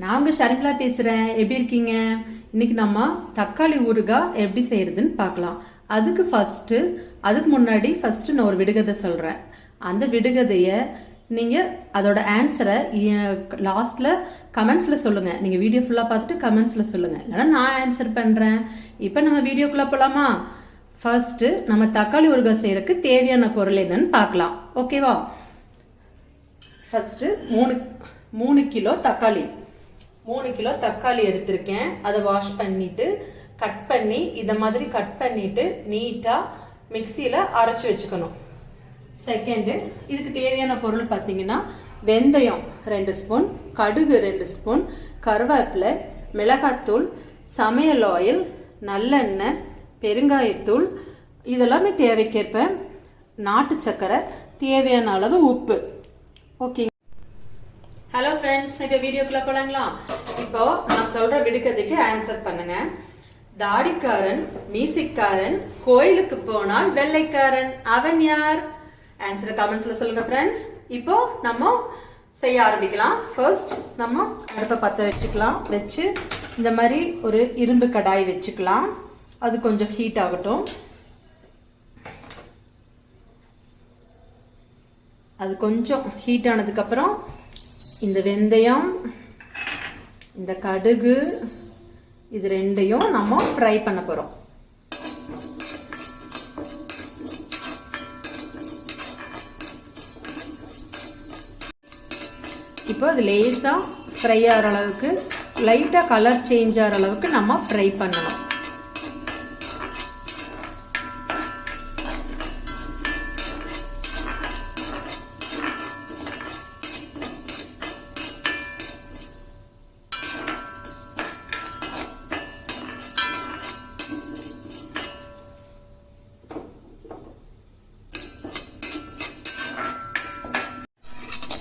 நாங்க ஷர்மிளா பேசுறேன். எப்படி இருக்கீங்க? இன்னைக்கு நம்ம தக்காளி ஊறுகாய் எப்படி செய்யறதுன்னு பார்க்கலாம். அதுக்கு முன்னாடி நான் ஒரு விடுகதை சொல்றேன். அந்த விடுகதைய நீங்க அதோட ஆன்சரை லாஸ்ட்ல கமெண்ட்ஸ்ல சொல்லுங்க. நீங்க வீடியோ ஃபுல்லா பார்த்துட்டு கமெண்ட்ஸ்ல சொல்லுங்க, இல்லைன்னா நான் ஆன்சர் பண்றேன். இப்போ நம்ம வீடியோக்குள்ள போலாமா? ஃபர்ஸ்ட் நம்ம தக்காளி ஊறுகாய் செய்யறதுக்கு தேவையான பொருள் என்னன்னு பார்க்கலாம். ஓகேவா? ஃபர்ஸ்ட் 3 கிலோ தக்காளி 3 கிலோ தக்காளி எடுத்திருக்கேன். அதை வாஷ் பண்ணிட்டு கட் பண்ணி இத மாதிரி கட் பண்ணிட்டு நீட்டா மிக்சியில அரைச்சு வச்சுக்கணும். செகண்ட், இதுக்கு தேவையான பொருள் பார்த்தீங்கன்னா வெந்தயம் 2 ஸ்பூன், கடுகு 2 ஸ்பூன், கருவேப்பிலை, மிளகாத்தூள், சமையல் ஆயில், நல்லெண்ணெய், பெருங்காயத்தூள், இதெல்லாமே தேவைக்கேற்ப, நாட்டு சக்கரை, தேவையான அளவு உப்பு. ஓகே. ஹலோ ஃப்ரெண்ட்ஸ், இப்போ வீடியோக்குள்ள போலாங்களா? இப்போ நான் சொல்ற விடுகதைக்கு ஆன்சர் பண்ணுங்க. தாடிக்காரன் மீசைக்காரன் கோயிலுக்கு போனால் வெள்ளைக்காரன், அவன் யார்? ஆன்சர் கமெண்ட்ஸ்ல சொல்லுங்க ஃப்ரெண்ட்ஸ். இப்போ நம்ம செய்ய ஆரம்பிக்கலாம். ஃபர்ஸ்ட் நம்ம அடுப்பை பற்ற வச்சுக்கலாம். வச்சு இந்த மாதிரி ஒரு இரும்பு கடாய் வச்சுக்கலாம். அது கொஞ்சம் ஹீட் ஆகட்டும். அது கொஞ்சம் ஹீட் ஆனதுக்கு அப்புறம் இந்த வெந்தயம், இந்த கடுகு, இது ரெண்டையும் நம்ம ஃப்ரை பண்ண போறோம். இப்போ அது லேசா ஃப்ரை ஆகிற அளவுக்கு, லைட்டா கலர் சேஞ்ச் ஆகிற அளவுக்கு நம்ம ஃப்ரை பண்ணணும்.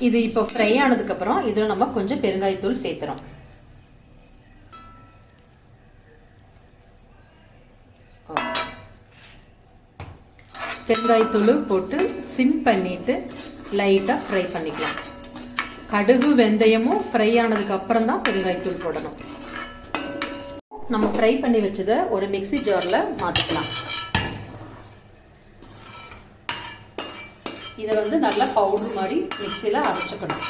இது இப்போ ஃப்ரை ஆனதுக்கு அப்புறம் இதுல நம்ம கொஞ்சம் பெருங்காயத்தூள் சேர்த்துறோம். பெருங்காயத்தூள் போட்டு சிம் பண்ணிட்டு லைட்டா ஃப்ரை பண்ணிக்கலாம். கடுகு வெந்தயமும் ஃப்ரை ஆனதுக்கு அப்புறம் தான் பெருங்காயத்தூள் போடணும். நம்ம ஃப்ரை பண்ணி வச்சதை ஒரு மிக்ஸி ஜார்ல மாத்திக்கலாம். இதை நல்லா பவுடர் மாதிரி மிக்சியில அரைச்சுக்கணும்.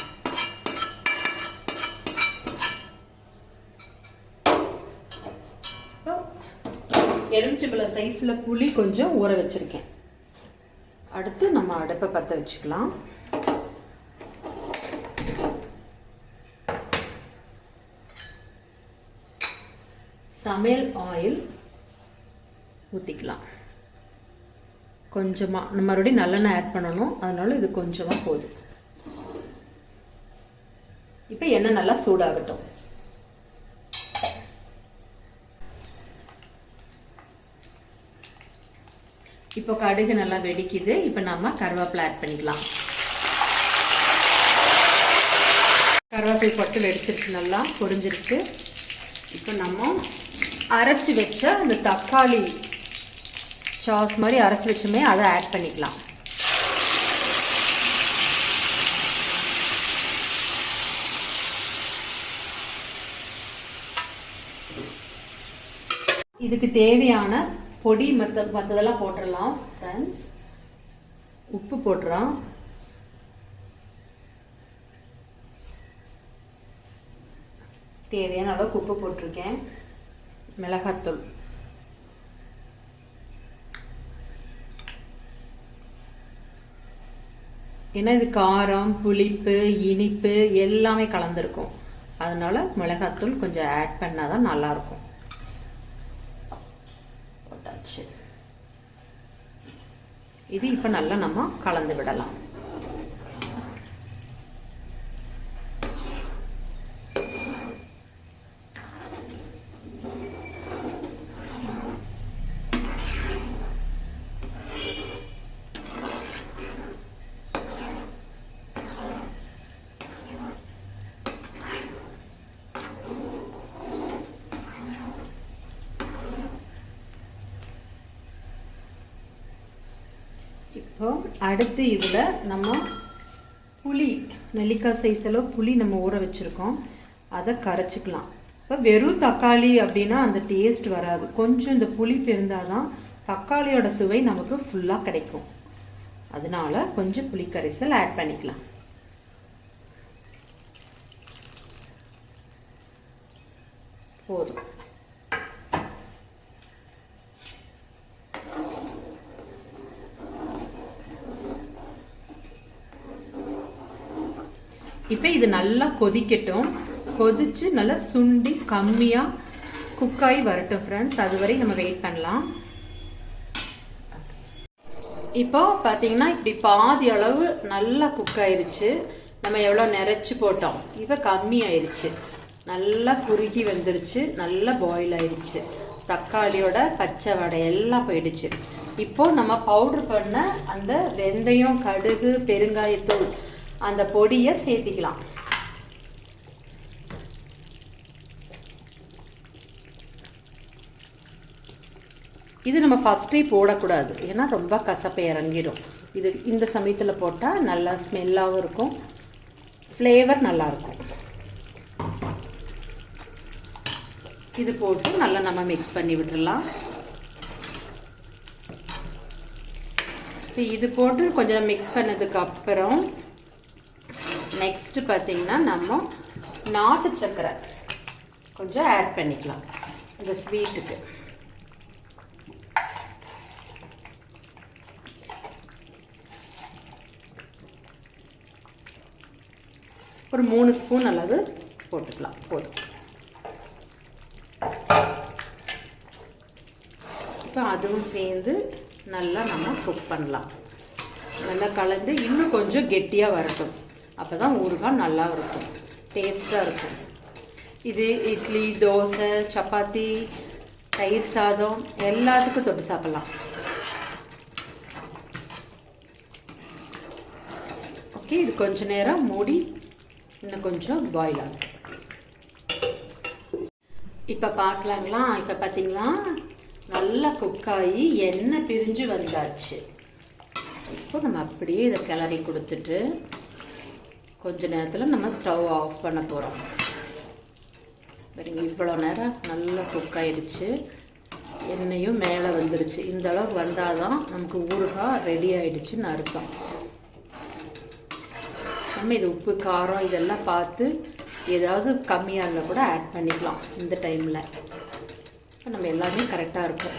எலுமிச்சம்பழ சைஸ்ல புளி கொஞ்சம் ஊற வச்சிருக்கேன். அடுத்து நம்ம அடுப்பை பற்ற வச்சுக்கலாம். சமையல் ஆயில் ஊத்திக்கலாம். கொஞ்சமா நம்ம மறுபடியும் நல்லெண்ணெய் ஆட் பண்ணணும், அதனால இது கொஞ்சமா போதும். இப்போ எண்ணெய் நல்லா சூடாகட்டும். இப்போ கடுகு நல்லா வெடிக்குது. இப்போ நம்ம கருவேப்பிலை ஆட் பண்ணிக்கலாம். கருவேப்பிலை போட்டு வெடிச்சிருச்சு, நல்லா பொரிஞ்சிருச்சு. இப்போ நம்ம அரைச்சி வச்ச அந்த தக்காளி சாஸ் மாதிரி அரைச்சி வச்சுமே அதை ஆட் பண்ணிக்கலாம். இதுக்கு தேவையான பொடி மற்றதெல்லாம் போட்டுடலாம் ஃப்ரெண்ட்ஸ். உப்பு போட்டுறோம். தேவையான அளவுக்கு உப்பு போட்டிருக்கேன். மிளகாத்தூள், ஏன்னா இது காரம், புளிப்பு, இனிப்பு எல்லாமே கலந்துருக்கும். அதனால மிளகாத்தூள் கொஞ்சம் ஆட் பண்ணாதான் நல்லா இருக்கும். போட்டாச்சு. இது இப்ப நல்லா நம்ம கலந்து விடலாம். இப்போ அடுத்து இதில் நம்ம புளி, நெல்லிக்காய் சைஸ் அளவு புளி நம்ம ஊற வச்சுருக்கோம். அதை கரைச்சிக்கலாம். இப்போ வெறும் தக்காளி அப்படின்னா அந்த டேஸ்ட் வராது. கொஞ்சம் இந்த புளிப்பு இருந்தால் தான் தக்காளியோட சுவை நமக்கு ஃபுல்லாக கிடைக்கும். அதனால கொஞ்சம் புளி கரைசல் ஆட் பண்ணிக்கலாம். போதும். இப்போ இது நல்லா கொதிக்கட்டும். கொதிச்சு நல்லா சுண்டி கம்மியாக குக்காகி வரட்டும் ஃப்ரெண்ட்ஸ். அதுவரை நம்ம வெயிட் பண்ணலாம். இப்போ பார்த்தீங்கன்னா இப்படி பாதி அளவு நல்லா குக் ஆயிடுச்சு. நம்ம எவ்வளோ நிறைச்சி போட்டோம், இப்போ கம்மி ஆயிடுச்சு. நல்லா குறுகி வந்துருச்சு, நல்லா பாயில் ஆயிடுச்சு. தக்காளியோட பச்சை வடை எல்லாம் போயிடுச்சு. இப்போ நம்ம பவுடர் பண்ண அந்த வெந்தயம், கடுகு, பெருங்காயத்தூள் அந்த பொடியை சேர்த்திக்கலாம். இது நம்ம ஃபர்ஸ்டே போடக்கூடாது, ஏன்னா ரொம்ப கசப்பை இறங்கிடும். இது இந்த சமயத்தில் போட்டால் நல்லா ஸ்மெல்லாகவும் இருக்கும், ஃப்ளேவர் நல்லாயிருக்கும். இது போட்டு நல்லா நம்ம மிக்ஸ் பண்ணி விட்டுடலாம். இப்போ இது போட்டு கொஞ்சம் மிக்ஸ் பண்ணதுக்கு அப்புறம் நெக்ஸ்ட் பார்த்தீங்கன்னா நம்ம நாட்டு சர்க்கரை கொஞ்சம் ஆட் பண்ணிக்கலாம் இந்த ஸ்வீட்டுக்கு. ஒரு 3 ஸ்பூன் அளவு போட்டுக்கலாம், போதும். இப்போ அதுவும் சேர்ந்து நல்லா நம்ம குக் பண்ணலாம். நல்லா கலந்து இன்னும் கொஞ்சம் கெட்டியாக வரட்டும். அப்போ தான் ஊறுகாய் நல்லா இருக்கும், டேஸ்ட்டாக இருக்கும். இது இட்லி, தோசை, சப்பாத்தி, தயிர் சாதம் எல்லாத்துக்கும் தொட்டு சாப்பிட்லாம். ஓகே, இது கொஞ்ச நேரம் மூடி இன்னும் கொஞ்சம் பாயில் ஆகும். இப்போ பார்க்கலாங்களா? இப்போ பார்த்தீங்களா நல்லா குக்காகி எண்ணெய் பிரிஞ்சு வந்தாச்சு. இப்போ நம்ம அப்படியே இதை கிளறி கொடுத்துட்டு கொஞ்ச நேரத்தில் நம்ம ஸ்டவ் ஆஃப் பண்ண போகிறோம். பாருங்க, இவ்வளோ நேரம் நல்லா குக் ஆயிடுச்சு, எண்ணெயும் மேலே வந்துருச்சு. இந்த அளவுக்கு வந்தால் தான் நமக்கு ஊறுகாய் ரெடி ஆயிடுச்சுன்னு அர்த்தம். நம்ம இது உப்பு, காரம் இதெல்லாம் பார்த்து ஏதாவது கம்மியாக இருந்தால் கூட ஆட் பண்ணிக்கலாம் இந்த டைமில். இப்போ நம்ம எல்லாமே கரெக்டாக இருக்கும்.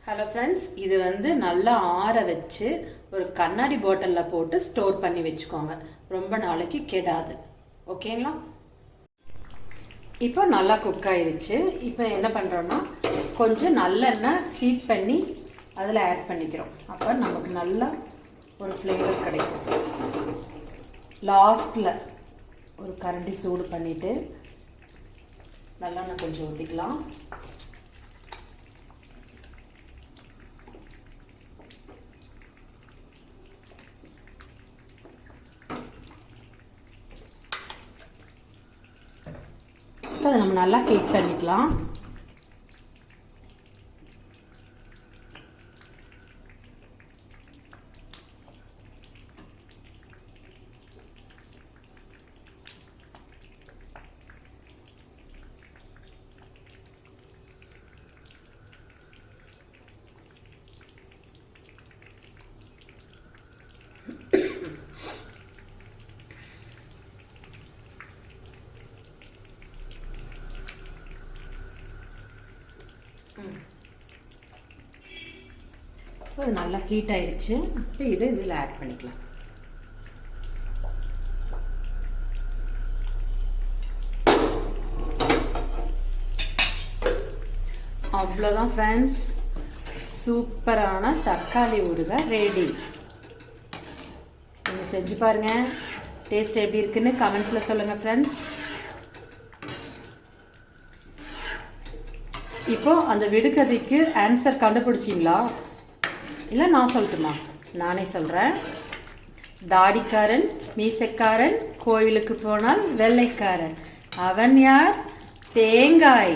ஹலோ ஃப்ரெண்ட்ஸ், இது வந்து நல்லா ஆற வச்சு ஒரு கண்ணாடி பாட்டிலில் போட்டு ஸ்டோர் பண்ணி வச்சுக்கோங்க, ரொம்ப நாளைக்கு கெடாது. ஓகேங்களா? இப்போ நல்லா குக் ஆயிடுச்சு. இப்போ என்ன பண்ணுறோன்னா கொஞ்சம் நல்லெண்ணெய் ஹீட் பண்ணி அதில் ஆட் பண்ணிக்கிறோம். அப்போ நமக்கு நல்லா ஒரு ஃப்ளேவர் கிடைக்கும். லாஸ்ட்டில் ஒரு கரண்டி சூடு பண்ணிவிட்டு நல்லெண்ணெய் கொஞ்சம் ஊற்றிக்கலாம். அதை நம்ம நல்லா ஹீட் பண்ணிக்கலாம். அது நல்லா ஹீட் ஆயிடுச்சு. இப்போ இதை இதில் ஆட் பண்ணிக்கலாம். அவ்வளோதான் ஃப்ரெண்ட்ஸ், சூப்பரான தக்காளி ஊறுகாய் ரெடி. நீங்கள் செஞ்சு பாருங்கள், டேஸ்ட் எப்படி இருக்குன்னு கமெண்ட்ஸில் சொல்லுங்கள் ஃப்ரெண்ட்ஸ். இப்போ அந்த விடுகதைக்கு ஆன்சர் கண்டுபிடிச்சிங்களா? இல்லை நான் சொல்லட்டுமா? நானே சொல்கிறேன். தாடிக்காரன், மீசைக்காரன், கோயிலுக்கு போனால் வெள்ளைக்காரன், அவன் யார்? தேங்காய்.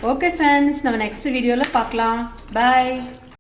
ஓகே ஃப்ரெண்ட்ஸ், நம்ம நெக்ஸ்ட் வீடியோவில் பார்க்கலாம். பாய்.